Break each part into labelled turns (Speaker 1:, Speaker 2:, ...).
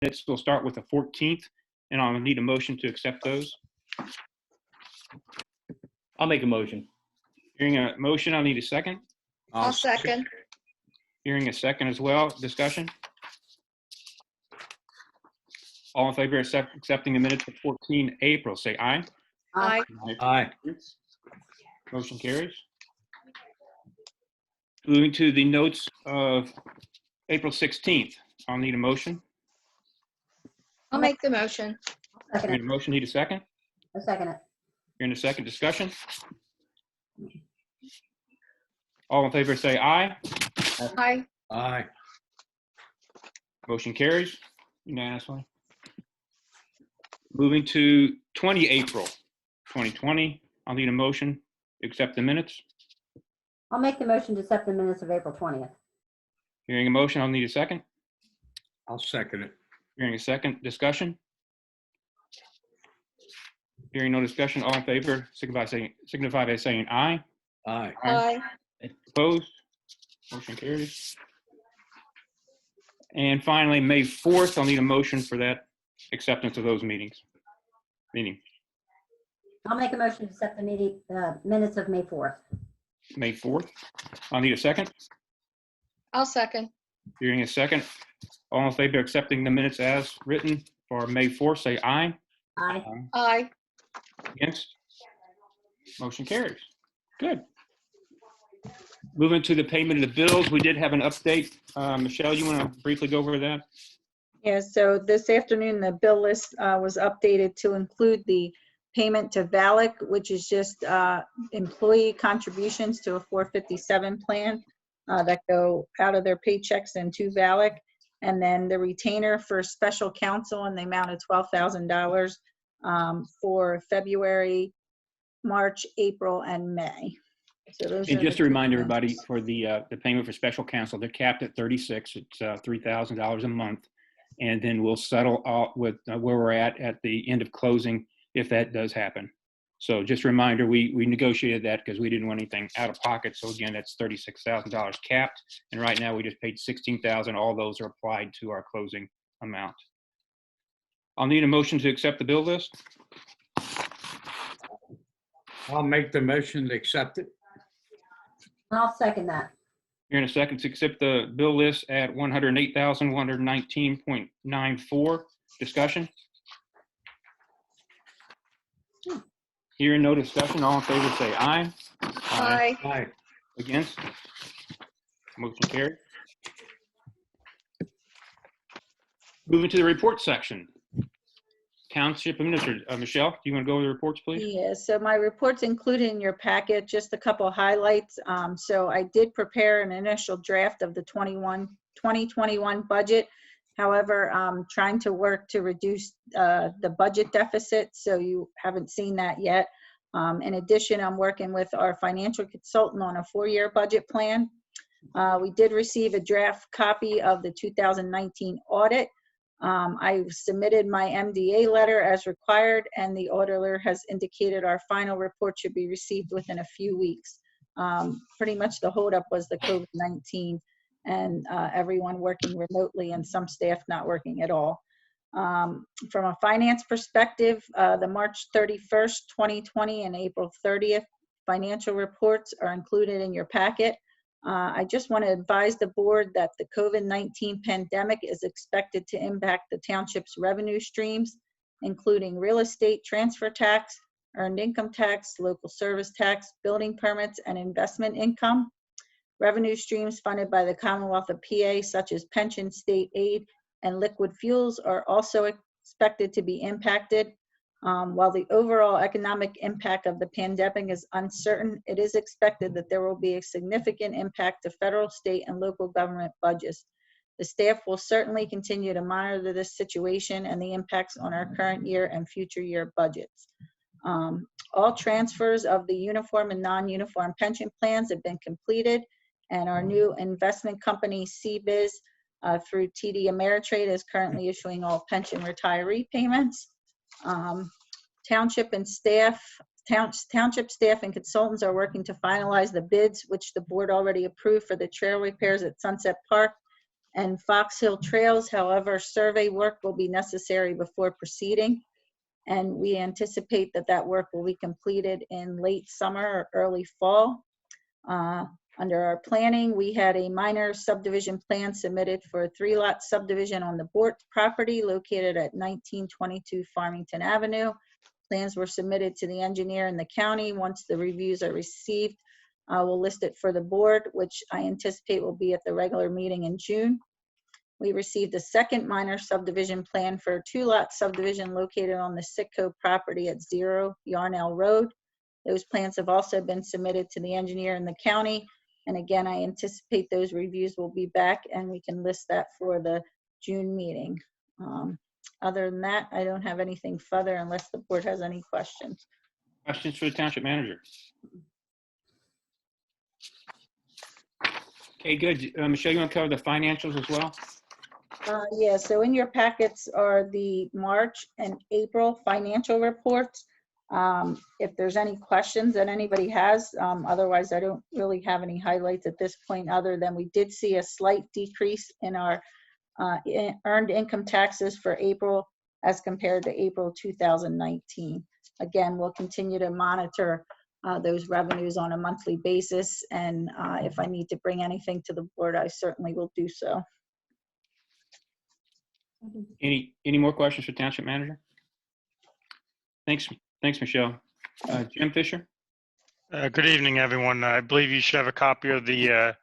Speaker 1: minutes. We'll start with the 14th, and I'll need a motion to accept those.
Speaker 2: I'll make a motion.
Speaker 1: Hearing a motion, I'll need a second.
Speaker 3: I'll second.
Speaker 1: Hearing a second as well. Discussion? All in favor of accepting the minutes of 14 April, say aye.
Speaker 3: Aye.
Speaker 2: Aye.
Speaker 1: Motion carries. Moving to the notes of April 16th, I'll need a motion.
Speaker 3: I'll make the motion.
Speaker 4: Second
Speaker 1: Hearing
Speaker 4: it.
Speaker 1: a motion, need a second.
Speaker 4: I'll second it.
Speaker 1: Hearing a second. Discussion? All in favor say aye.
Speaker 3: Aye.
Speaker 2: Aye.
Speaker 1: Motion carries unanimously. Moving to 20 April 2020, I'll need a motion to accept the minutes.
Speaker 4: I'll make the motion to accept the minutes of April 20th.
Speaker 1: Hearing a motion, I'll need a second.
Speaker 2: I'll second it.
Speaker 1: Hearing a second. Discussion? Hearing no discussion, all in favor signify by saying aye.
Speaker 2: Aye.
Speaker 3: Aye.
Speaker 1: Opposed? Motion carries. And finally, May 4th, I'll need a motion for that acceptance of those meeting.
Speaker 4: I'll make a motion to accept the minutes of May 4th.
Speaker 1: May 4th. I'll need a second.
Speaker 3: I'll second.
Speaker 1: Hearing a second. All in favor of accepting the minutes as written for May 4th, say aye.
Speaker 4: Aye.
Speaker 3: Aye.
Speaker 1: Against? Motion carries. Good. Moving to the payment of the bills, we did have an update. Michelle, you want to briefly go over that?
Speaker 5: Yeah, so this afternoon, the bill list was updated to include the payment to VALIC, which is just employee contributions to a 457 plan that go out of their paychecks and to VALIC. And then the retainer for special counsel in the amount of $12,000 for February, March, April, and May. So those
Speaker 1: And
Speaker 5: are
Speaker 1: just
Speaker 5: the
Speaker 1: to
Speaker 5: two
Speaker 1: remind
Speaker 5: ones.
Speaker 1: everybody, for the payment for special counsel, they're capped at 36. It's $3,000 a month. And then we'll settle out with where we're at the end of closing if that does happen. So just a reminder, we negotiated that because we didn't want anything out of pocket. So again, that's $36,000 capped. And right now we just paid $16,000. All those are applied to our closing amount. I'll need a motion to accept the bill list.
Speaker 2: I'll make the motion to accept it.
Speaker 4: I'll second that.
Speaker 1: Here in a second to accept the bill list at $108,119.94. Discussion? Hearing no discussion, all in favor say aye.
Speaker 3: Aye.
Speaker 2: Aye.
Speaker 1: Against? Motion carried. Moving to the report section. Township Administrator, Michelle, do you want to go over the reports, please?
Speaker 5: Yeah, so my report's included in your packet, just a couple of highlights. So I did prepare an initial draft of the 2021 budget. However, I'm trying to work to reduce the budget deficit, so you haven't seen that yet. In addition, I'm working with our financial consultant on a 4-year budget plan. We did receive a draft copy of the 2019 audit. I submitted my MDA letter as required, and the auditor has indicated our final report should be received within a few weeks. Pretty much the holdup was the COVID-19 and everyone working remotely and some staff not working at all. From a finance perspective, the March 31st, 2020 and April 30th financial reports are included in your packet. I just want to advise the board that the COVID-19 pandemic is expected to impact the township's revenue streams, including real estate transfer tax, earned income tax, local service tax, building permits, and investment income. Revenue streams funded by the Commonwealth of PA, such as pension, state aid, and liquid fuels, are also expected to be impacted. While the overall economic impact of the pandemic is uncertain, it is expected that there will be a significant impact to federal, state, and local government budgets. The staff will certainly continue to monitor this situation and the impacts on our current year and future year budgets. All transfers of the uniform and non-uniform pension plans have been completed, and our new investment company, CBIZ, through TD Ameritrade, is currently issuing all pension retiree payments. Township staff and consultants are working to finalize the bids, which the board already approved for the trail repairs at Sunset Park and Fox Hill Trails. However, survey work will be necessary before proceeding, and we anticipate that that work will be completed in late summer or early fall. Under our planning, we had a minor subdivision plan submitted for a 3-lot subdivision on the Bort property located at 1922 Farmington Avenue. Plans were submitted to the engineer in the county. Once the reviews are received, we'll list it for the board, which I anticipate will be at the regular meeting in June. We received a second minor subdivision plan for a 2-lot subdivision located on the Sitco property at 0 Yarnell Road. Those plans have also been submitted to the engineer in the county. And again, I anticipate those reviews will be back and we can list that for the June meeting. Other than that, I don't have anything further unless the board has any questions.
Speaker 1: Questions for the township manager? Okay, good. Michelle, you want to cover the financials as well?
Speaker 5: Yeah, so in your packets are the March and April financial reports. If there's any questions that anybody has, otherwise I don't really have any highlights at this point other than we did see a slight decrease in our earned income taxes for April as compared to April 2019. Again, we'll continue to monitor those revenues on a monthly basis, and if I need to bring anything to the board, I certainly will do so.
Speaker 1: Any more questions for township manager? Thanks, Michelle. Jim Fisher?
Speaker 6: Good evening, everyone. I believe you should have a copy of the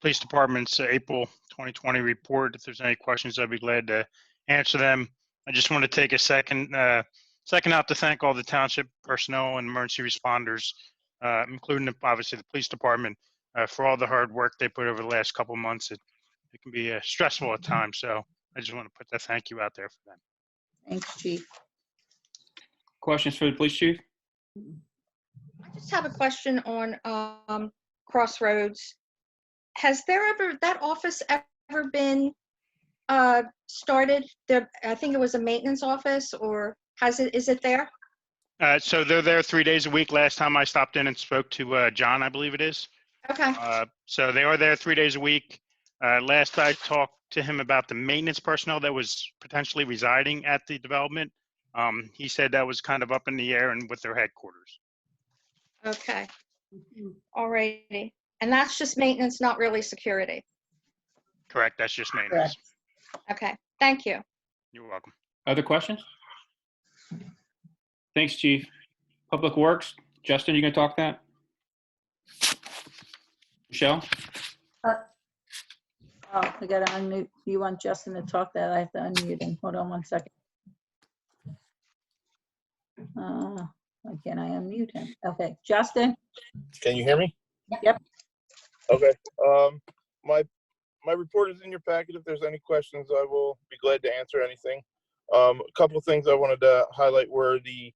Speaker 6: Police Department's April 2020 report. If there's any questions, I'd be glad to answer them. I just want to take a second out to thank all the township personnel and emergency responders, including obviously the Police Department, for all the hard work they put over the last couple of months. It can be stressful at times, so I just want to put that thank you out there for them.
Speaker 5: Thanks, Chief.
Speaker 1: Questions for the police chief?
Speaker 3: I just have a question on Crossroads. Has that office ever been started? I think it was a maintenance office, or is it there?
Speaker 6: So they're there 3 days a week. Last time I stopped in and spoke to John, I believe it is.
Speaker 3: Okay.
Speaker 6: So they are there 3 days a week. Last I talked to him about the maintenance personnel that was potentially residing at the development. He said that was kind of up in the air and with their headquarters.
Speaker 3: Okay. All righty. And that's just maintenance, not really security.
Speaker 6: Correct. That's just maintenance.
Speaker 3: Okay. Thank you.
Speaker 6: You're welcome.
Speaker 1: Other questions? Thanks, chief. Public Works, Justin, you gonna talk that? Michelle?
Speaker 5: Oh, I gotta unmute. You want Justin to talk that? I have to unmute him. Hold on one second. Why can't I unmute him? Okay, Justin?
Speaker 7: Can you hear me?
Speaker 5: Yep.
Speaker 7: Okay. My report is in your packet. If there's any questions, I will be glad to answer anything. A couple of things I wanted to highlight were the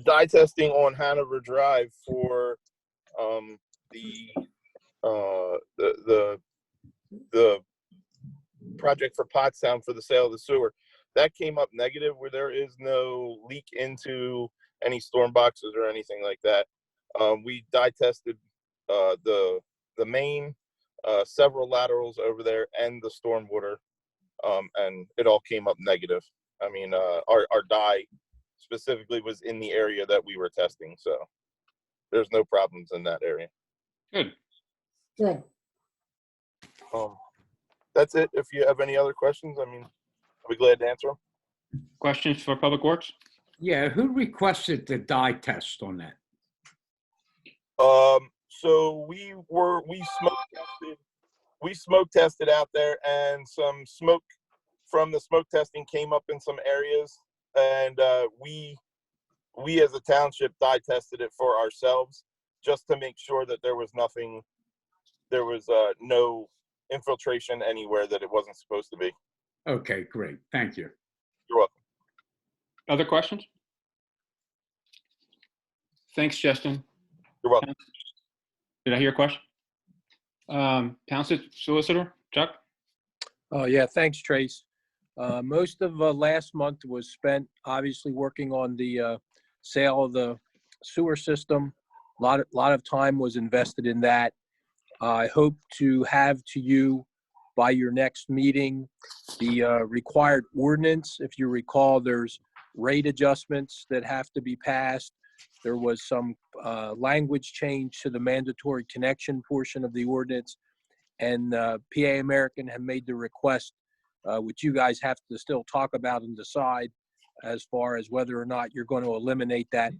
Speaker 7: dye testing on Hanover Drive for the project for Pottstown for the sale of the sewer. That came up negative, where there is no leak into any storm boxes or anything like that. We dye tested the main, several laterals over there, and the storm water, and it all came up negative. I mean, our dye specifically was in the area that we were testing, so there's no problems in that area.
Speaker 1: Good.
Speaker 4: Good.
Speaker 7: That's it. If you have any other questions, I mean, I'll be glad to answer them.
Speaker 1: Questions for Public Works?
Speaker 2: Yeah, who requested the dye test on that?
Speaker 7: So we smoke tested out there, and some smoke from the smoke testing came up in some areas, and we as a township dye tested it for ourselves just to make sure that there was no infiltration anywhere that it wasn't supposed to be.
Speaker 2: Okay, great. Thank you.
Speaker 7: You're welcome.
Speaker 1: Other questions? Thanks, Justin.
Speaker 7: You're welcome.
Speaker 1: Did I hear a question? Township Solicitor, Chuck?
Speaker 8: Yeah, thanks, Trace. Most of last month was spent obviously working on the sale of the sewer system. A lot of time was invested in that. I hope to have to you by your next meeting. The required ordinance, if you recall, there's rate adjustments that have to be passed. There was some language change to the mandatory connection portion of the ordinance. And PA American have made the request, which you guys have to still talk about and decide as far as whether or not you're going to eliminate that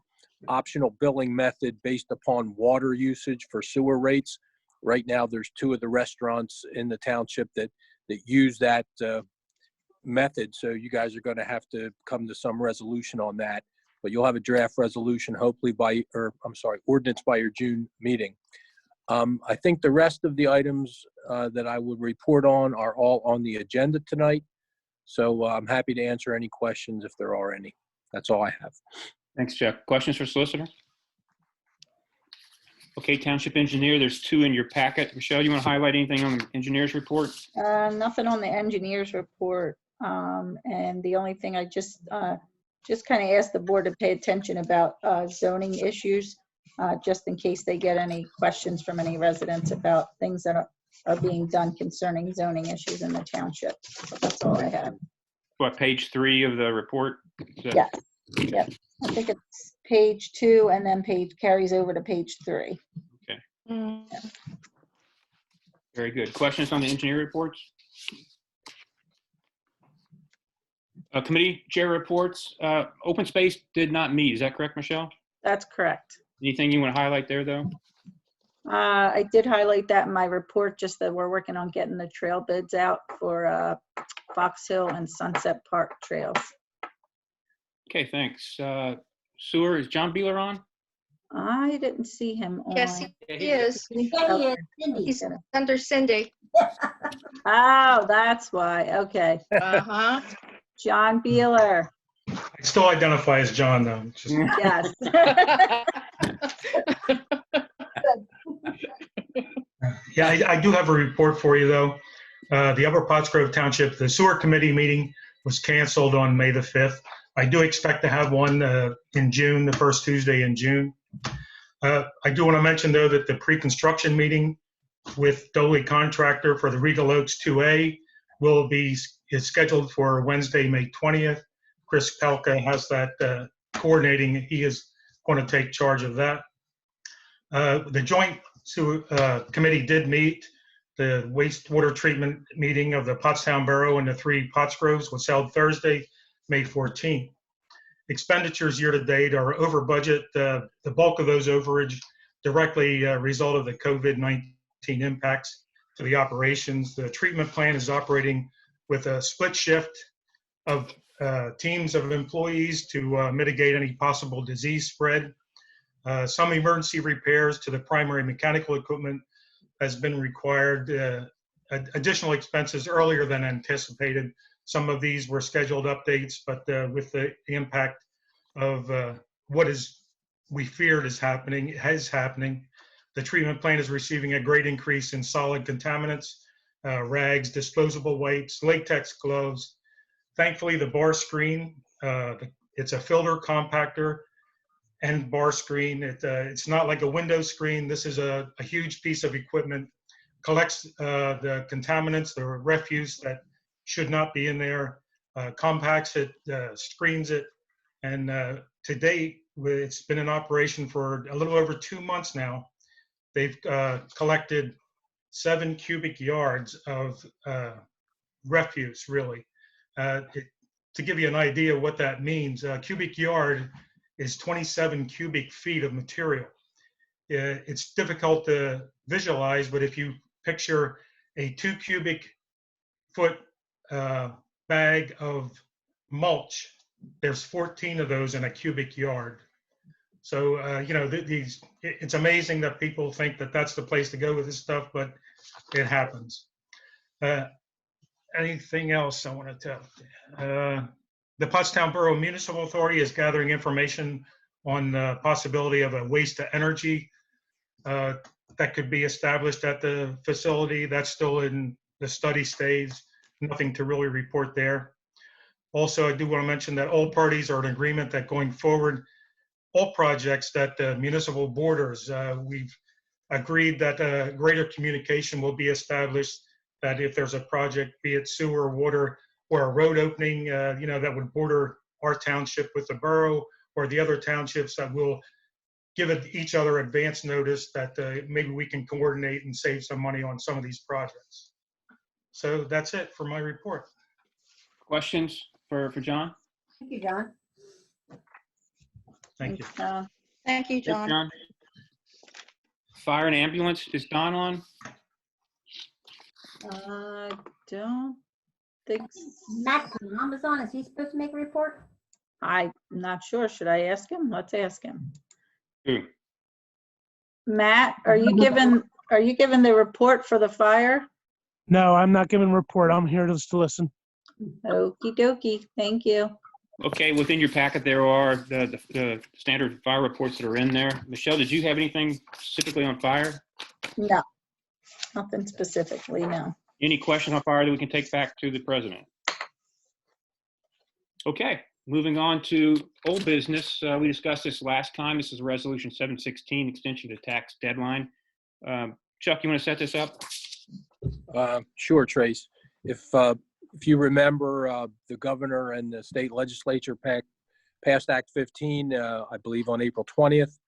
Speaker 8: optional billing method based upon water usage for sewer rates. Right now, there's 2 of the restaurants in the township that use that method. So you guys are going to have to come to some resolution on that. But you'll have a draft resolution hopefully ordinance by your June meeting. I think the rest of the items that I would report on are all on the agenda tonight. So I'm happy to answer any questions if there are any. That's all I have.
Speaker 1: Thanks, Chuck. Questions for solicitor? Okay, township engineer, there's 2 in your packet. Michelle, you want to highlight anything on the engineer's report?
Speaker 5: Nothing on the engineer's report. And the only thing I just kind of asked the board to pay attention about zoning issues, just in case they get any questions from any residents about things that are being done concerning zoning issues in the township. So that's all I have.
Speaker 1: What, page 3 of the report?
Speaker 5: Yeah. Yep. I think it's page 2 and then carries over to page 3.
Speaker 3: Mm.
Speaker 1: Very good. Questions on the engineer reports? Committee chair reports. Open space did not meet. Is that correct, Michelle?
Speaker 5: That's correct.
Speaker 1: Anything you want to highlight there, though?
Speaker 5: I did highlight that in my report, just that we're working on getting the trail bids out for Fox Hill and Sunset Park trails.
Speaker 1: Okay, thanks. Sewer, is John Beeler on?
Speaker 5: I didn't see him on.
Speaker 3: Yes, he is.
Speaker 4: Yeah, he is. Cindy.
Speaker 3: He's under Cindy.
Speaker 5: Oh, that's why. Okay.
Speaker 3: Uh-huh.
Speaker 5: John Beeler.
Speaker 9: I still identify as John, though. Just-
Speaker 5: Yes.
Speaker 9: Yeah, I do have a report for you, though. The Upper Pottsgrove Township, the sewer committee meeting was canceled on May the 5th. I do expect to have one in June, the first Tuesday in June. I do want to mention, though, that the pre-construction meeting with Doley Contractor for the Regal Oaks 2A is scheduled for Wednesday, May 20th. Chris Pelka has that coordinating. He is going to take charge of that. The joint committee did meet. The wastewater treatment meeting of the Pottstown Borough and the 3 Pottsgroves was held Thursday, May 14th. Expenditures year to date are over budget. The bulk of those overage directly result of the COVID-19 impacts to the operations. The treatment plant is operating with a split shift of teams of employees to mitigate any possible disease spread. Some emergency repairs to the primary mechanical equipment has been required. Additional expenses earlier than anticipated. Some of these were scheduled updates, but with the impact of what we feared is happening, the treatment plant is receiving a great increase in solid contaminants, rags, disposable wipes, latex gloves. Thankfully, the bar screen, it's a filter compactor and bar screen. It's not like a window screen. This is a huge piece of equipment, collects the contaminants, the refuse that should not be in there, compacts it, screens it, and to date, it's been in operation for a little over 2 months now. They've collected 7 cubic yards of refuse, really. To give you an idea of what that means, a cubic yard is 27 cubic feet of material. It's difficult to visualize, but if you picture a 2 cubic foot bag of mulch, there's 14 of those in a cubic yard. So, it's amazing that people think that that's the place to go with this stuff, but it happens. Anything else I want to tell? The Pottstown Borough Municipal Authority is gathering information on the possibility of a waste to energy that could be established at the facility. That's still in the study stage. Nothing to really report there. Also, I do want to mention that all parties are in agreement that going forward, all projects that the municipal borders, we've agreed that greater communication will be established, that if there's a project, be it sewer, water, or a road opening, that would border our township with the borough or the other townships, that will give each other advance notice that maybe we can coordinate and save some money on some of these projects. So that's it for my report.
Speaker 1: Questions for John?
Speaker 4: Thank you, John.
Speaker 9: Thank you.
Speaker 3: Thank you,
Speaker 1: Thanks,
Speaker 3: John.
Speaker 1: Fire and ambulance, is Don on?
Speaker 5: Don't think,
Speaker 4: Matt Mom is on. Is he supposed to make a report?
Speaker 5: I'm not sure. Should I ask him? Let's ask him.
Speaker 1: Who?
Speaker 5: Matt, are you given the report for the fire?
Speaker 10: No, I'm not giving a report. I'm here just to listen.
Speaker 5: Okie dokie. Thank you.
Speaker 1: Okay, within your packet, there are the standard fire reports that are in there. Michelle, did you have anything specifically on fire?
Speaker 5: No, nothing specifically, no.
Speaker 1: Any question on fire that we can take back to the president? Okay, moving on to old business. We discussed this last time. This is Resolution 716, extension to tax deadline. Chuck, you want to set this up?
Speaker 8: Sure, Trace. If you remember, the governor and the state legislature passed Act 15, I believe on April 20th.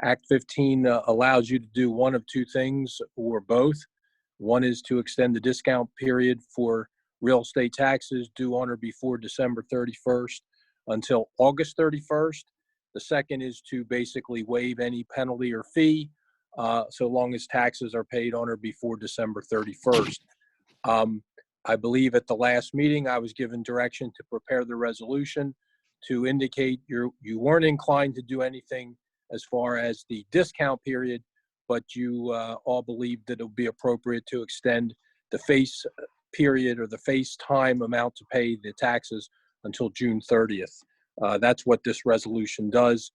Speaker 8: Act 15 allows you to do one of two things or both. One is to extend the discount period for real estate taxes due on or before December 31st until August 31st. The second is to basically waive any penalty or fee so long as taxes are paid on or before December 31st. I believe at the last meeting, I was given direction to prepare the resolution to indicate you weren't inclined to do anything as far as the discount period, but you all believed that it would be appropriate to extend the face period or the face time amount to pay the taxes until June 30th. That's what this resolution does.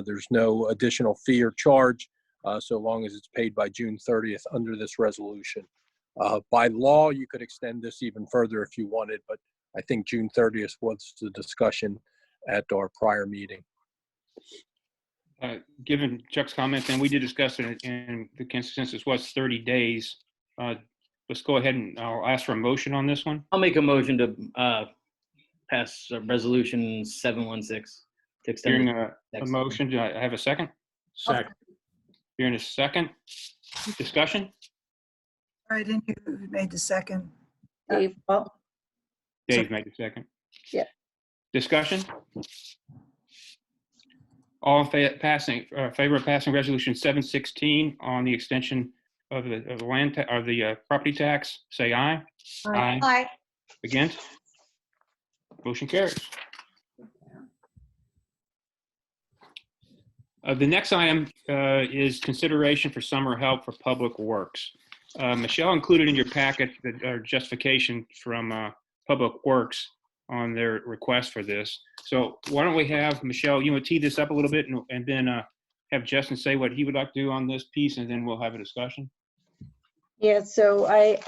Speaker 8: There's no additional fee or charge so long as it's paid by June 30th under this resolution. By law, you could extend this even further if you wanted, but I think June 30th was the discussion at our prior meeting.
Speaker 1: Given Chuck's comments, and we did discuss it, and the consensus was 30 days. Let's go ahead and I'll ask for a motion on this one.
Speaker 11: I'll make a motion to pass resolution 716 to extend.
Speaker 1: Hearing a motion, do I have a second?
Speaker 2: Second.
Speaker 1: Hearing a second. Discussion?
Speaker 12: All right, and who made the second?
Speaker 5: Dave, well,
Speaker 1: Dave made the second.
Speaker 5: Yeah.
Speaker 1: Discussion? All in favor of passing resolution 716 on the extension of the land or the property tax, say aye.
Speaker 4: Aye.
Speaker 3: Aye.
Speaker 1: Against? Motion carries. The next item is consideration for summer help for public works. Michelle included in your packet the justification from Public Works on their request for this. So why don't we have, Michelle, you want to tee this up a little bit and then have Justin say what he would like to do on this piece, and then we'll have a discussion.
Speaker 5: yeah, so I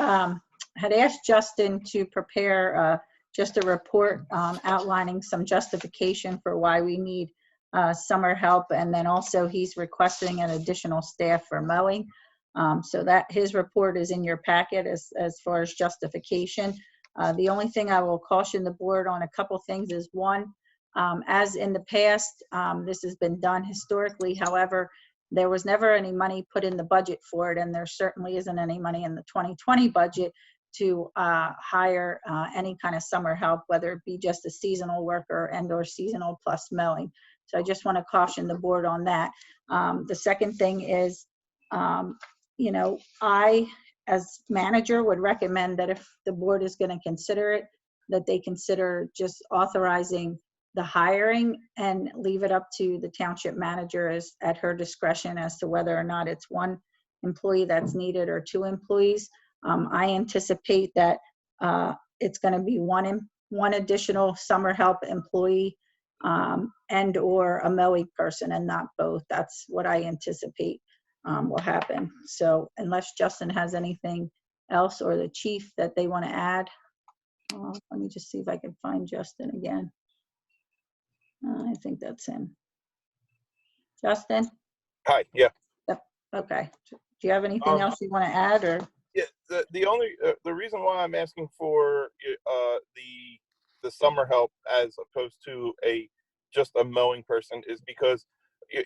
Speaker 5: had asked Justin to prepare just a report outlining some justification for why we need summer help, and then also he's requesting an additional staff for mowing. So that his report is in your packet as far as justification. The only thing I will caution the board on a couple things is one, as in the past, this has been done historically. However, there was never any money put in the budget for it, and there certainly isn't any money in the 2020 budget to hire any kind of summer help, whether it be just a seasonal worker and or seasonal plus mowing. So I just want to caution the board on that. The second thing is, I, as manager, would recommend that if the board is going to consider it, that they consider just authorizing the hiring and leave it up to the township manager at her discretion as to whether or not it's one employee that's needed or two employees. I anticipate that it's going to be one additional summer help employee and or a mowing person and not both. That's what I anticipate will happen. So unless Justin has anything else or the chief that they want to add, let me just see if I can find Justin again. I think that's him. Justin?
Speaker 7: Hi, yeah.
Speaker 5: Okay. Do you have anything else you want to add or?
Speaker 7: Yeah, the only the reason why I'm asking for the summer help as opposed to just a mowing person is because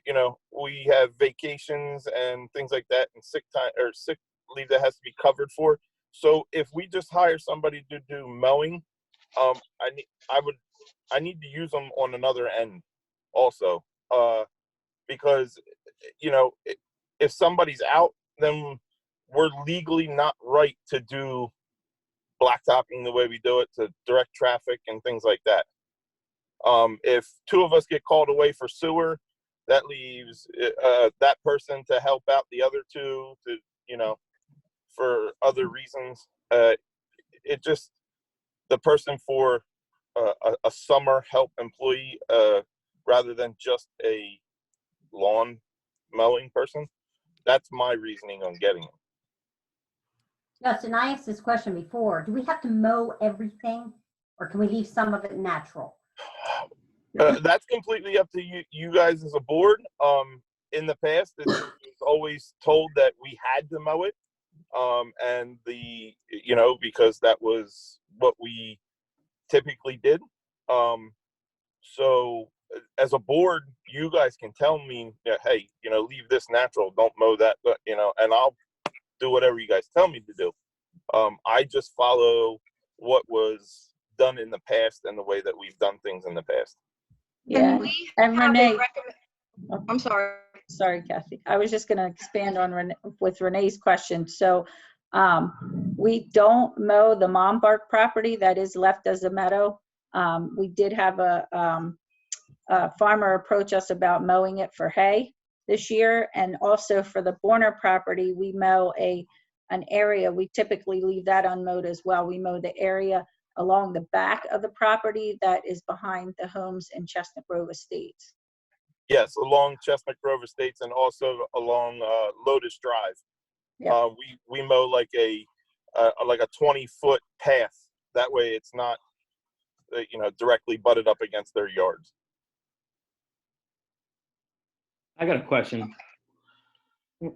Speaker 7: you know, we have vacations and things like that, and sick time or sick leave that has to be covered for. So if we just hire somebody to do mowing, I need to use them on another end also, because you know, if somebody's out, then we're legally not right to do blacktopping the way we do it, to direct traffic and things like that. If two of us get called away for sewer, that leaves that person to help out the other two to, you know, for other reasons. It just, the person for a summer help employee rather than just a lawn mowing person. That's my reasoning on getting it.
Speaker 4: Justin, I asked this question before. Do we have to mow everything or can we leave some of it natural?
Speaker 7: That's completely up to you guys as a board. In the past, it's always told that we had to mow it. And you know, because that was what we typically did. So as a board, you guys can tell me, hey, you know, leave this natural, don't mow that, you know, and I'll do whatever you guys tell me to do. I just follow what was done in the past and the way that we've done things in the past.
Speaker 5: Yeah, and
Speaker 3: Have a
Speaker 5: Renee,
Speaker 3: I'm sorry.
Speaker 5: sorry, Kathy. I was just going to expand on with Renee's question. So we don't mow the Mombark property that is left as a meadow. We did have a farmer approach us about mowing it for hay this year. And also for the Borner property, we mow an area. We typically leave that unmowed as well. We mow the area along the back of the property that is behind the homes in Chestnut Grove Estates.
Speaker 7: Yes, along Chestnut Grove Estates and also along Lotus Drive.
Speaker 5: Yep.
Speaker 7: We mow like a 20-foot path. That way, it's not you know, directly butted up against their yards.
Speaker 11: I got a question.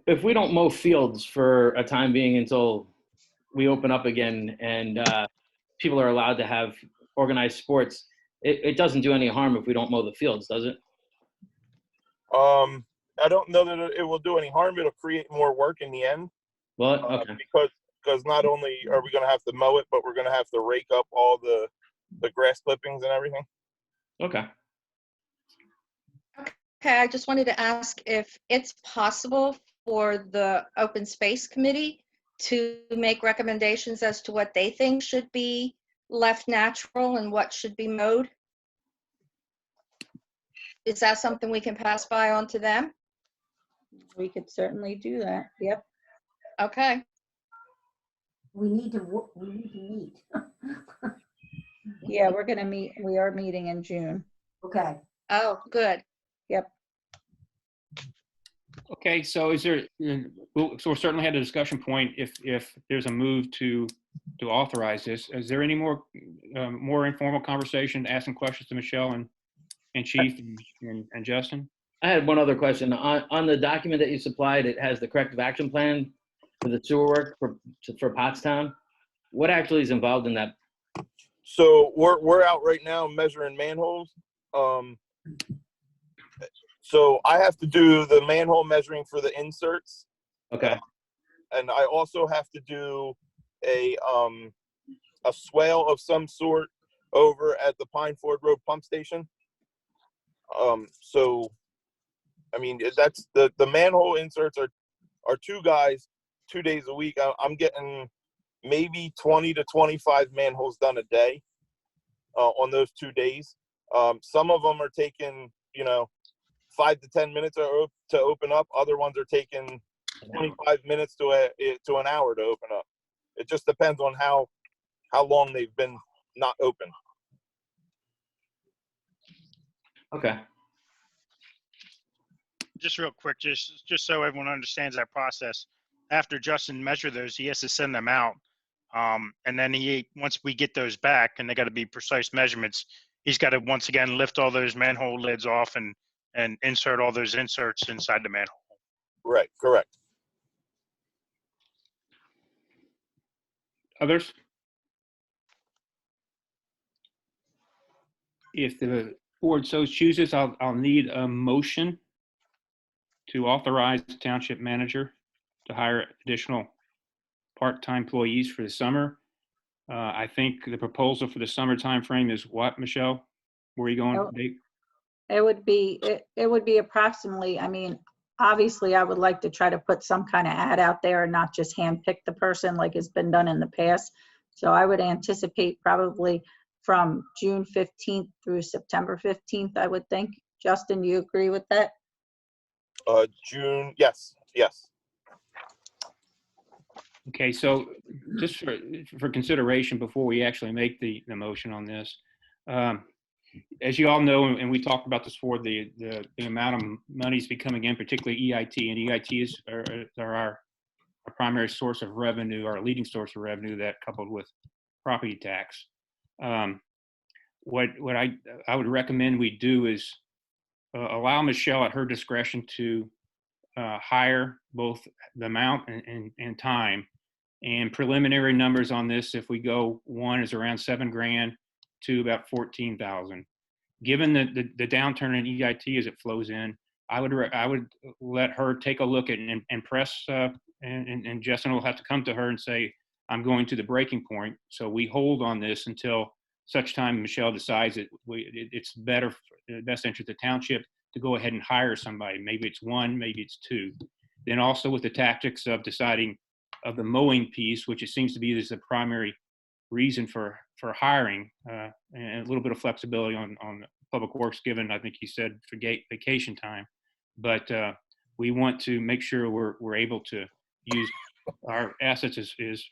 Speaker 11: If we don't mow fields for a time being until we open up again and people are allowed to have organized sports, it doesn't do any harm if we don't mow the fields, does it?
Speaker 7: I don't know that it will do any harm. It'll create more work in the end.
Speaker 11: Well, okay.
Speaker 7: Because not only are we going to have to mow it, but we're going to have to rake up all the grass clippings and everything.
Speaker 11: Okay.
Speaker 3: Okay, I just wanted to ask if it's possible for the Open Space Committee to make recommendations as to what they think should be left natural and what should be mowed. Is that something we can pass by on to them?
Speaker 5: We could certainly do that. Yep.
Speaker 3: Okay.
Speaker 4: We need to meet.
Speaker 5: Yeah, we're going to meet. We are meeting in June.
Speaker 4: Okay.
Speaker 3: Oh, good.
Speaker 5: Yep.
Speaker 1: Okay, so is there, so we'll certainly had a discussion point if there's a move to authorize this. Is there any more informal conversation, asking questions to Michelle and Chief and Justin?
Speaker 11: I had one other question. On the document that you supplied, it has the corrective action plan for the sewer work for Pottstown. What actually is involved in that?
Speaker 7: So we're out right now measuring manholes. So I have to do the manhole measuring for the inserts.
Speaker 11: Okay.
Speaker 7: And I also have to do a swale of some sort over at the Pine Ford Road pump station. So, I mean, that's the manhole inserts are two guys, 2 days a week. I'm getting maybe 20 to 25 manholes done a day on those 2 days. Some of them are taking, you know, 5 to 10 minutes to open up. Other ones are taking 25 minutes to an hour to open up. It just depends on how long they've been not open.
Speaker 11: Okay.
Speaker 6: Just real quick, just so everyone understands that process. After Justin measured those, he has to send them out. And then once we get those back, and they got to be precise measurements, he's got to once again lift all those manhole lids off and insert all those inserts inside the manhole.
Speaker 7: Right, correct.
Speaker 1: Others? If the board so chooses, I'll need a motion to authorize the township manager to hire additional part-time employees for the summer. I think the proposal for the summer timeframe is what, Michelle? Where are you going?
Speaker 5: Oh.
Speaker 1: Dave?
Speaker 5: It would be approximately, I mean, obviously I would like to try to put some kind of ad out there and not just handpick the person like it's been done in the past. So I would anticipate probably from June 15th through September 15th, I would think. Justin, do you agree with that?
Speaker 7: June, yes.
Speaker 1: Okay, so just for consideration before we actually make the motion on this, as you all know, and we talked about this before, the amount of monies becoming in, particularly EIT, and EIT are our primary source of revenue, our leading source of revenue, that coupled with property tax. What I would recommend we do is allow Michelle at her discretion to hire both the amount and time. And preliminary numbers on this, if we go, one is around $7,000 to about 14,000. Given the downturn in EIT as it flows in, I would let her take a look at and press, and Justin will have to come to her and say, I'm going to the breaking point. So we hold on this until such time Michelle decides that it's better, for the best interest of the township to go ahead and hire somebody. Maybe it's one, maybe it's two. Then also with the tactics of deciding of the mowing piece, which it seems to be is the primary reason for hiring, and a little bit of flexibility on public works, given, I think you said, for vacation time. But we want to make sure we're able to use our assets as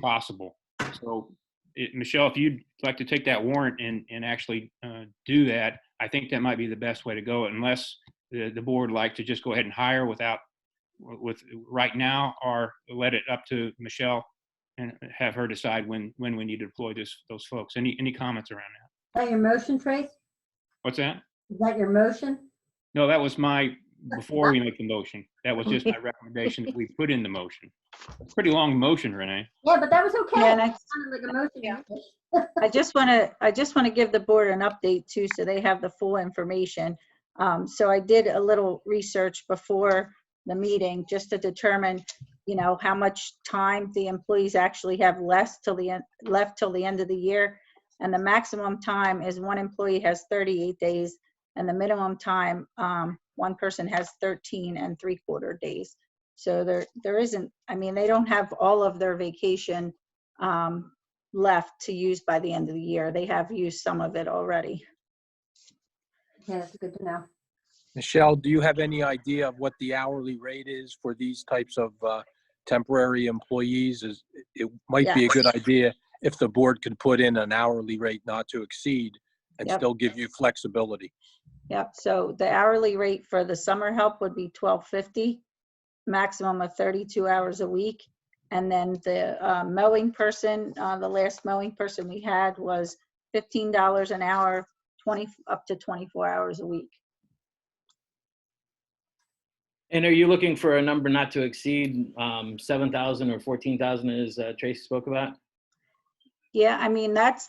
Speaker 1: possible. So Michelle, if you'd like to take that warrant and actually do that, I think that might be the best way to go, unless the board would like to just go ahead and hire with right now, or let it up to Michelle and have her decide when we need to deploy those folks. Any comments around that?
Speaker 4: Is that your motion, Trace?
Speaker 1: What's that?
Speaker 4: Is that your motion?
Speaker 1: No, that was before we make the motion. That was just my recommendation that we put in the motion. It's a pretty long motion, Renee.
Speaker 4: Yeah, but that was okay.
Speaker 5: Yeah, and
Speaker 4: It sounded like a motion.
Speaker 3: Yeah.
Speaker 5: I just want to give the board an update too, so they have the full information. So I did a little research before the meeting just to determine, how much time the employees actually have left till the end of the year. And the maximum time is one employee has 38 days, and the minimum time, one person has 13 3/4 days. So there isn't, they don't have all of their vacation left to use by the end of the year. They have used some of it already.
Speaker 4: Yeah, that's good to know.
Speaker 8: Michelle, do you have any idea of what the hourly rate is for these types of temporary employees? It might be a good idea if the board could put in an hourly rate not to exceed and still give you flexibility.
Speaker 5: Yep. So the hourly rate for the summer help would be $12.50, maximum of 32 hours a week. And then the mowing person, the last mowing person we had was $15 an hour, up to 24 hours a week.
Speaker 11: And are you looking for a number not to exceed 7,000 or 14,000 as Tracy spoke about?
Speaker 5: Yeah,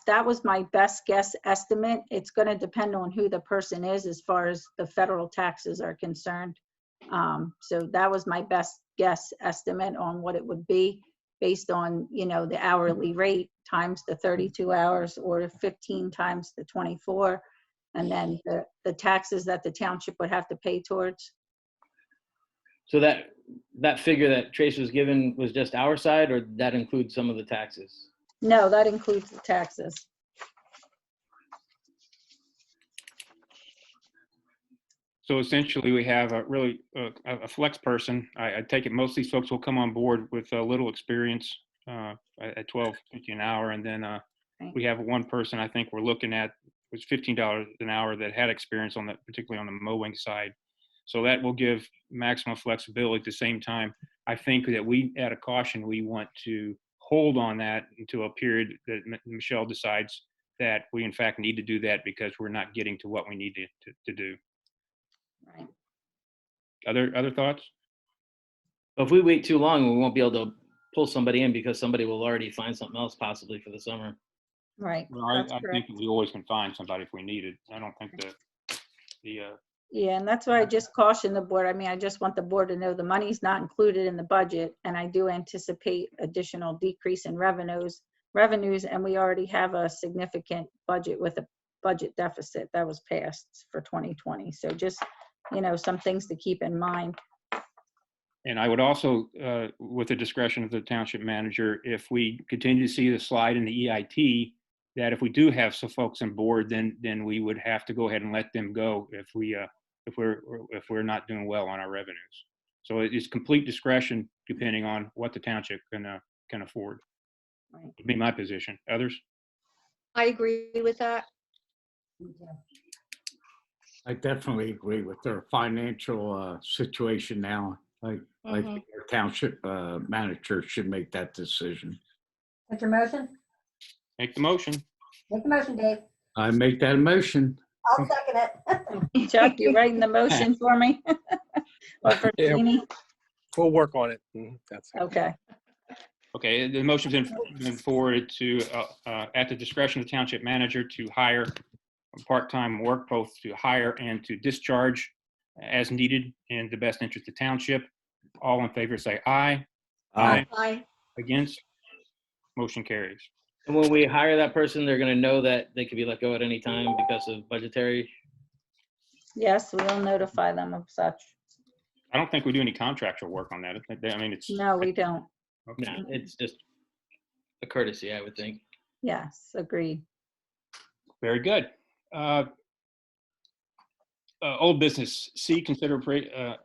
Speaker 5: that was my best guess estimate. It's going to depend on who the person is as far as the federal taxes are concerned. So that was my best guess estimate on what it would be based on, the hourly rate times the 32 hours or 15 times the 24, and then the taxes that the township would have to pay towards.
Speaker 11: So that figure that Trace was given was just our side, or that includes some of the taxes?
Speaker 5: No, that includes the taxes.
Speaker 1: So essentially, we have a flex person. I take it most of these folks will come on board with a little experience at $12.50 an hour, and then we have one person I think we're looking at was $15 an hour that had experience on that, particularly on the mowing side. So that will give maximum flexibility. At the same time, I think that we, at a caution, we want to hold on that until a period that Michelle decides that we in fact need to do that because we're not getting to what we need to do.
Speaker 5: Right.
Speaker 1: Other thoughts?
Speaker 11: If we wait too long, we won't be able to pull somebody in because somebody will already find something else possibly for the summer.
Speaker 5: Right.
Speaker 1: Well, I
Speaker 5: That's
Speaker 1: think
Speaker 5: correct.
Speaker 1: that we always can find somebody if we need it. I don't think
Speaker 5: Yeah, and that's why I just caution the board. I mean, I just want the board to know the money's not included in the budget, and I do anticipate additional decrease in revenues, and we already have a significant budget with a budget deficit that was passed for 2020. So just, some things to keep in mind.
Speaker 1: And I would also, with the discretion of the township manager, if we continue to see the slide in the EIT, that if we do have some folks on board, then we would have to go ahead and let them go if we're not doing well on our revenues. So it's complete discretion depending on what the township can afford.
Speaker 5: Right.
Speaker 1: Would be my position. Others?
Speaker 3: I agree with that.
Speaker 2: I definitely agree with their financial situation now. I
Speaker 3: Mhm.
Speaker 2: think our township manager should make that decision.
Speaker 4: What's your motion?
Speaker 1: Make the motion.
Speaker 4: Make the motion, Dave.
Speaker 2: I make that a motion.
Speaker 4: I'll second it.
Speaker 5: Chuck, you writing the motion for me? Or for
Speaker 8: Yeah.
Speaker 5: Jeannie?
Speaker 8: We'll work on it. That's
Speaker 5: Okay.
Speaker 1: Okay, the motion's been forwarded to, at the discretion of the township manager to hire part-time work, both to hire and to discharge as needed in the best interest of the township. All in favor say aye.
Speaker 2: Aye.
Speaker 3: Aye.
Speaker 1: Against? Motion carries.
Speaker 11: And when we hire that person, they're going to know that they could be let go at any time because of budgetary.
Speaker 5: Yes, we'll notify them of such.
Speaker 1: I don't think we do any contractual work on that. I mean, it's.
Speaker 5: No, we don't.
Speaker 1: Okay.
Speaker 11: No, it's just a courtesy, I would think.
Speaker 5: Yes, agreed.
Speaker 1: Very good. Old business, C, consider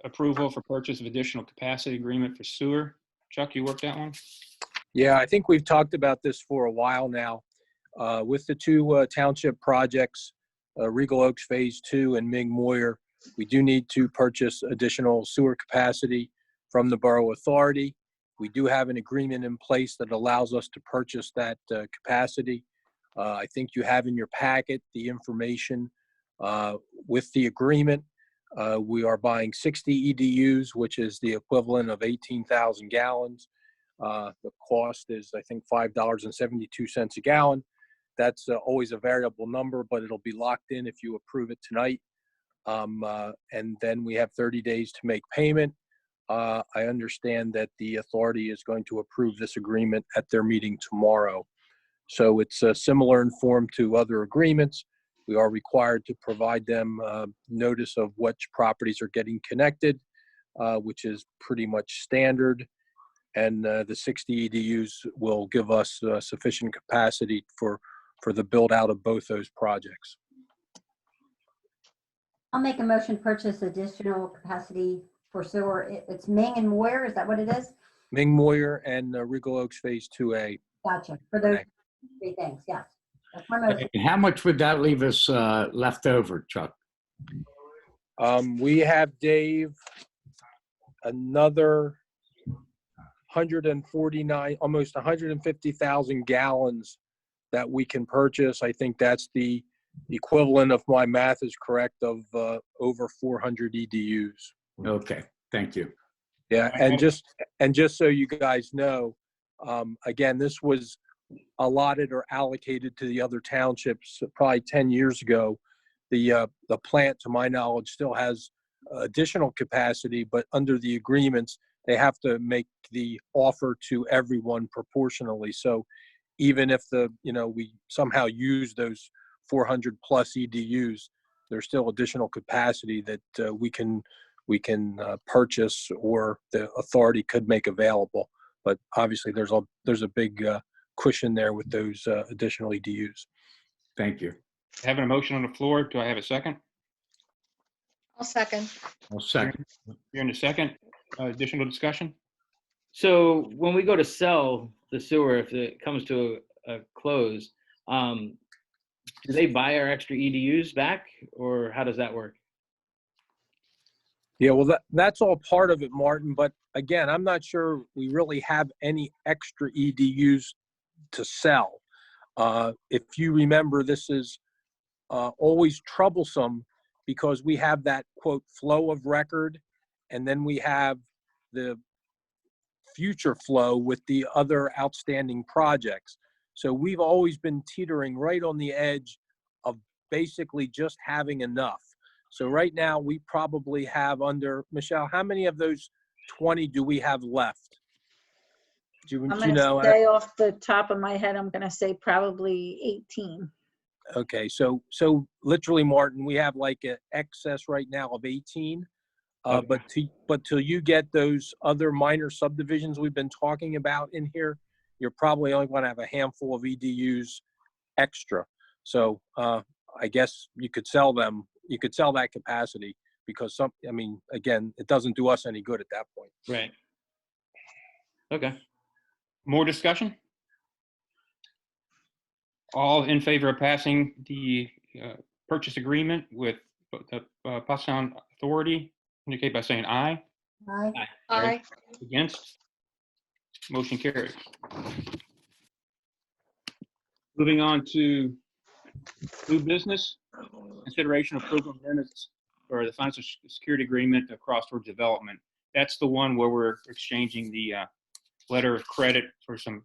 Speaker 1: approval for purchase of additional capacity agreement for sewer. Chuck, you worked that one?
Speaker 8: Yeah, I think we've talked about this for a while now. With the two township projects, Regal Oaks Phase 2 and Ming Moyer, we do need to purchase additional sewer capacity from the Borough Authority. We do have an agreement in place that allows us to purchase that capacity. I think you have in your packet the information with the agreement. We are buying 60 EDUs, which is the equivalent of 18,000 gallons. The cost is, I think, $5.72 a gallon. That's always a variable number, but it'll be locked in if you approve it tonight. And then we have 30 days to make payment. I understand that the authority is going to approve this agreement at their meeting tomorrow. So it's similar in form to other agreements. We are required to provide them notice of which properties are getting connected, which is pretty much standard. And the 60 EDUs will give us sufficient capacity for the build out of both those projects.
Speaker 4: I'll make a motion to purchase additional capacity for sewer. It's Ming and Moyer, is that what it is?
Speaker 8: Ming Moyer and Regal Oaks Phase 2A.
Speaker 4: Gotcha. For those three things, yes. That's my motion.
Speaker 2: And how much would that leave us left over, Chuck?
Speaker 8: We have, Dave, another 149, almost 150,000 gallons that we can purchase. I think that's the equivalent, if my math is correct, of over 400 EDUs.
Speaker 2: Okay, thank you.
Speaker 8: Yeah, and just so you guys know, again, this was allotted or allocated to the other townships probably 10 years ago. The plant, to my knowledge, still has additional capacity, but under the agreements, they have to make the offer to everyone proportionally. So even if we somehow use those 400 plus EDUs, there's still additional capacity that we can purchase or the authority could make available. But obviously there's a big cushion there with those additional EDUs.
Speaker 2: Thank you.
Speaker 1: Having a motion on the floor. Do I have a second?
Speaker 3: I'll second.
Speaker 2: I'll second.
Speaker 1: You're in a second. Additional discussion?
Speaker 11: So when we go to sell the sewer, if it comes to a close, do they buy our extra EDUs back, or how does that work?
Speaker 8: Yeah, well, that's all part of it, Martin. But again, I'm not sure we really have any extra EDUs to sell. If you remember, this is always troublesome because we have that, quote, flow of record, and then we have the future flow with the other outstanding projects. So we've always been teetering right on the edge of basically just having enough. So right now we probably have Michelle, how many of those 20 do we have left? Do
Speaker 5: I'm
Speaker 8: you
Speaker 5: going to
Speaker 8: know?
Speaker 5: say off the top of my head, I'm going to say probably 18.
Speaker 8: Okay, so literally, Martin, we have like an excess right now of 18.
Speaker 1: Okay.
Speaker 8: But till you get those other minor subdivisions we've been talking about in here, you're probably only going to have a handful of EDUs extra. So I guess you could sell them. You could sell that capacity because again, it doesn't do us any good at that point.
Speaker 1: Right. Okay. More discussion? All in favor of passing the purchase agreement with the Pottstown Authority, indicate by saying aye.
Speaker 4: Aye.
Speaker 3: Aye.
Speaker 1: Against? Motion carries. Moving on to new business, consideration of approval of minutes for the financial security agreement of Crossroads Development. That's the one where we're exchanging the letter of credit for some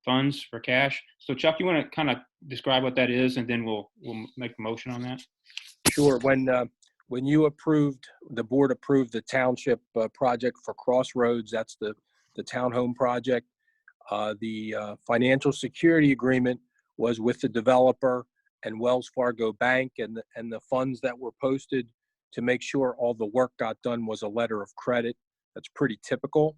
Speaker 1: funds for cash. So Chuck, you want to kind of describe what that is, and then we'll make the motion on that.
Speaker 8: Sure. When the board approved the township project for Crossroads, that's the townhome project. The financial security agreement was with the developer and Wells Fargo Bank, and the funds that were posted to make sure all the work got done was a letter of credit. That's pretty typical.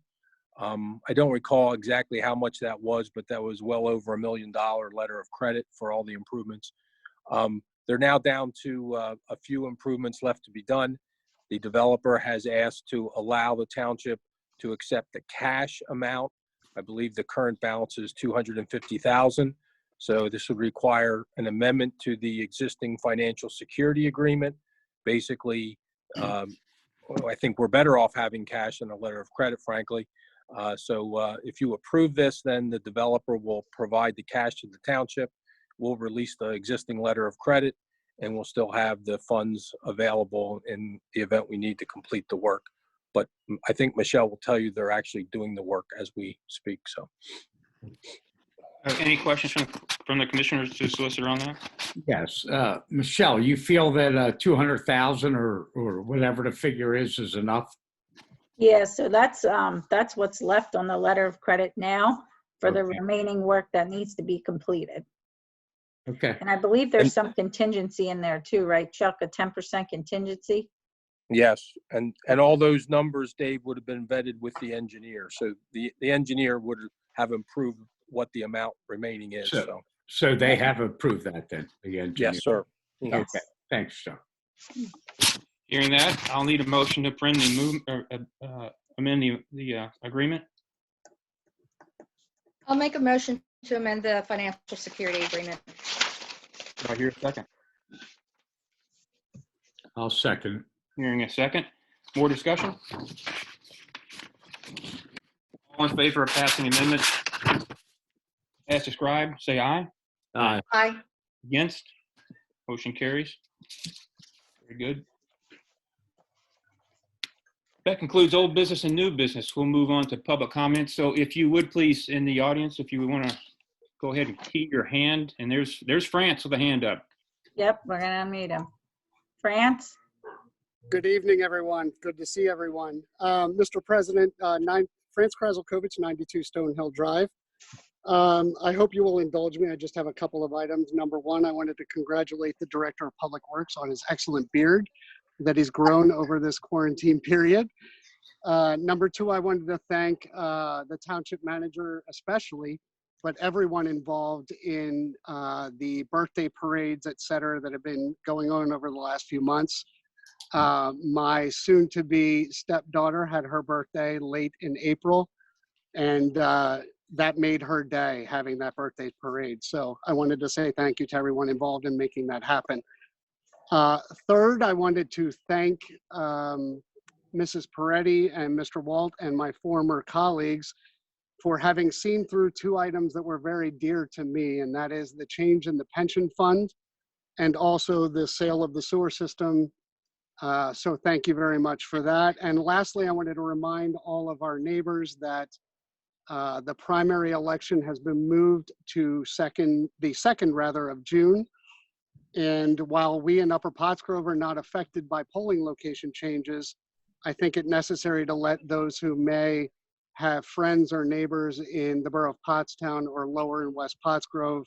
Speaker 8: I don't recall exactly how much that was, but that was well over $1 million letter of credit for all the improvements. They're now down to a few improvements left to be done. The developer has asked to allow the township to accept the cash amount. I believe the current balance is $250,000. So this would require an amendment to the existing financial security agreement. Basically, I think we're better off having cash than a letter of credit, frankly. So if you approve this, then the developer will provide the cash to the township. We'll release the existing letter of credit, and we'll still have the funds available in the event we need to complete the work. But I think Michelle will tell you they're actually doing the work as we speak. So,
Speaker 1: any questions from the commissioners to solicitor on that?
Speaker 2: Yes. Michelle, you feel that 200,000 or whatever the figure is enough?
Speaker 5: Yeah, so that's what's left on the letter of credit now for the
Speaker 2: Okay.
Speaker 5: remaining work that needs to be completed.
Speaker 2: Okay.
Speaker 5: And I believe there's some contingency in there too, right, Chuck? A 10% contingency?
Speaker 8: yes, and all those numbers, Dave, would have been vetted with the engineer. So the engineer would have improved what the amount remaining is.
Speaker 2: So they have approved that then, the engineer?
Speaker 8: Yes, sir.
Speaker 2: Okay. Thanks, Chuck.
Speaker 1: Hearing that, I'll need a motion to amend the agreement.
Speaker 3: I'll make a motion to amend the financial security agreement.
Speaker 1: Do I hear a second?
Speaker 2: I'll second.
Speaker 1: Hearing a second. More discussion? All in favor of passing the amendment as described, say aye.
Speaker 2: Aye.
Speaker 3: Aye.
Speaker 1: Against? Motion carries. Very good. That concludes old business and new business. We'll move on to public comments. So if you would please, in the audience, if you want to go ahead and keep your hand, and there's France with a hand up.
Speaker 5: Yep, we're gonna unmute him. France?
Speaker 13: Good evening, everyone. Good to see everyone. Mr. President, France Kraselkovich, 92 Stonehill Drive. I hope you will indulge me. I just have a couple of items. Number one, I wanted to congratulate the Director of Public Works on his excellent beard that he's grown over this quarantine period. Number two, I wanted to thank the Township Manager especially, but everyone involved in the birthday parades, et cetera, that have been going on over the last few months. My soon-to-be stepdaughter had her birthday late in April, and that made her day, having that birthday parade. So I wanted to say thank you to everyone involved in making that happen. Third, I wanted to thank Mrs. Peretti and Mr. Walt and my former colleagues for having seen through two items that were very dear to me, and that is the change in the pension fund and also the sale of the sewer system So thank you very much for that. And lastly, I wanted to remind all of our neighbors that the primary election has been moved to the second of June. And while we in Upper Pottsgrove are not affected by polling location changes, I think it necessary to let those who may have friends or neighbors in the borough of Pottstown or Lower and West Pottsgrove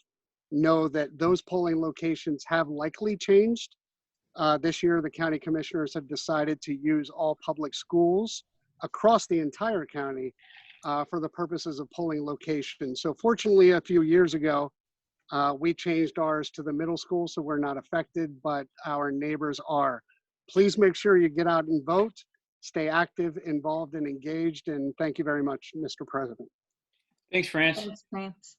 Speaker 13: know that those polling locations have likely changed. This year, the county commissioners have decided to use all public schools across the entire county for the purposes of polling locations. So fortunately, a few years ago, we changed ours to the middle school, so we're not affected, but our neighbors are. Please make sure you get out and vote, stay active, involved, and engaged, and thank you very much, Mr. President.
Speaker 1: Thanks, France.
Speaker 5: Thanks, Lance.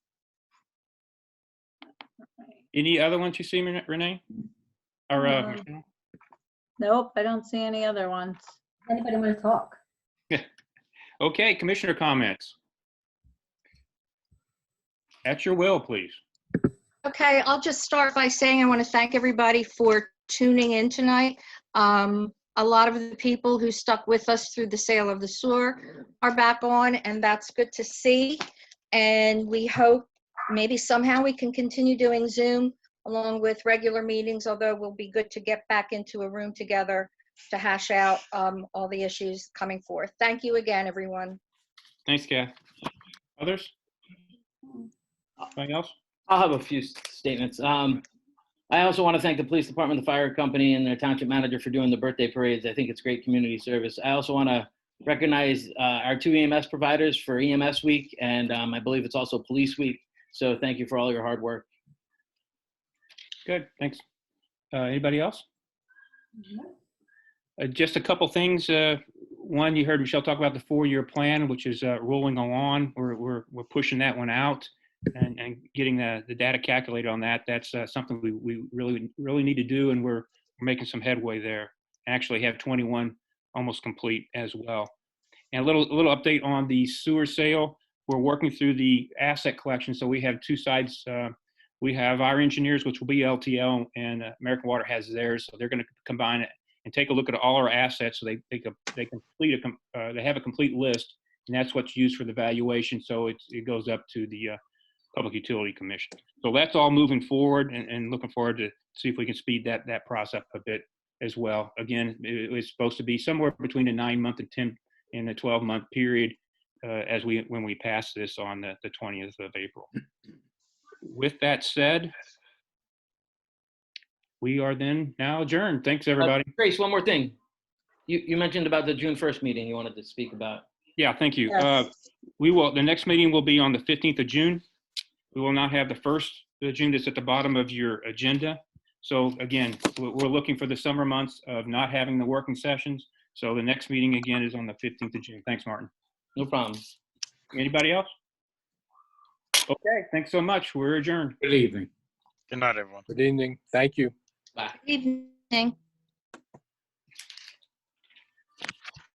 Speaker 1: Any other ones you see, Renee? Or Michelle?
Speaker 5: Nope, I don't see any other ones.
Speaker 4: Anybody want to talk?
Speaker 1: Okay, commissioner comments. At your will, please.
Speaker 3: Okay, I'll just start by saying I want to thank everybody for tuning in tonight. A lot of the people who stuck with us through the sale of the sewer are back on, and that's good to see. And we hope maybe somehow we can continue doing Zoom along with regular meetings, although it will be good to get back into a room together to hash out all the issues coming forth. Thank you again, everyone.
Speaker 1: Thanks, Kath. Others? Anything else?
Speaker 11: I'll have a few statements. I also want to thank the police department, the fire company, and their township manager for doing the birthday parades. I think it's great community service. I also want to recognize our 2 EMS providers for EMS week, and I believe it's also police week. So thank you for all your hard work.
Speaker 1: Good, thanks. Anybody else? Just a couple things. One, you heard Michelle talk about the 4-year plan, which is rolling along. We're pushing that one out and getting the data calculated on that. That's something we really need to do, and we're making some headway there. Actually have 21 almost complete as well. And a little update on the sewer sale. We're working through the asset collection, so we have two sides. We have our engineers, which will be LTL, and American Water has theirs. So they're going to combine it and take a look at all our assets, so they have a complete list, and that's what's used for the valuation. So it goes up to the Public Utility Commission. So that's all moving forward, and looking forward to see if we can speed that process a bit as well. Again, it was supposed to be somewhere between a 9-month and 10 and a 12-month period when we pass this on the 20th of April. With that said, we are then now adjourned. Thanks, everybody.
Speaker 11: Grace, one more thing. You mentioned about the June 1st meeting you wanted to speak about.
Speaker 1: Yeah, thank you.
Speaker 5: Yes.
Speaker 1: The next meeting will be on the 15th of June. We will not have the 1st of June that's at the bottom of your agenda. So again, we're looking for the summer months of not having the working sessions. So the next meeting again is on the 15th of June. Thanks, Martin.
Speaker 11: No problem.
Speaker 1: Anybody else? Okay, thanks so much. We're adjourned.
Speaker 2: Good evening.
Speaker 6: Good night, everyone.
Speaker 8: Good evening. Thank you.
Speaker 11: Bye.
Speaker 3: Good evening.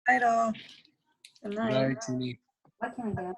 Speaker 12: Night all.
Speaker 5: Good
Speaker 8: Good
Speaker 5: night.
Speaker 8: night, Jeannie.
Speaker 4: What can we do?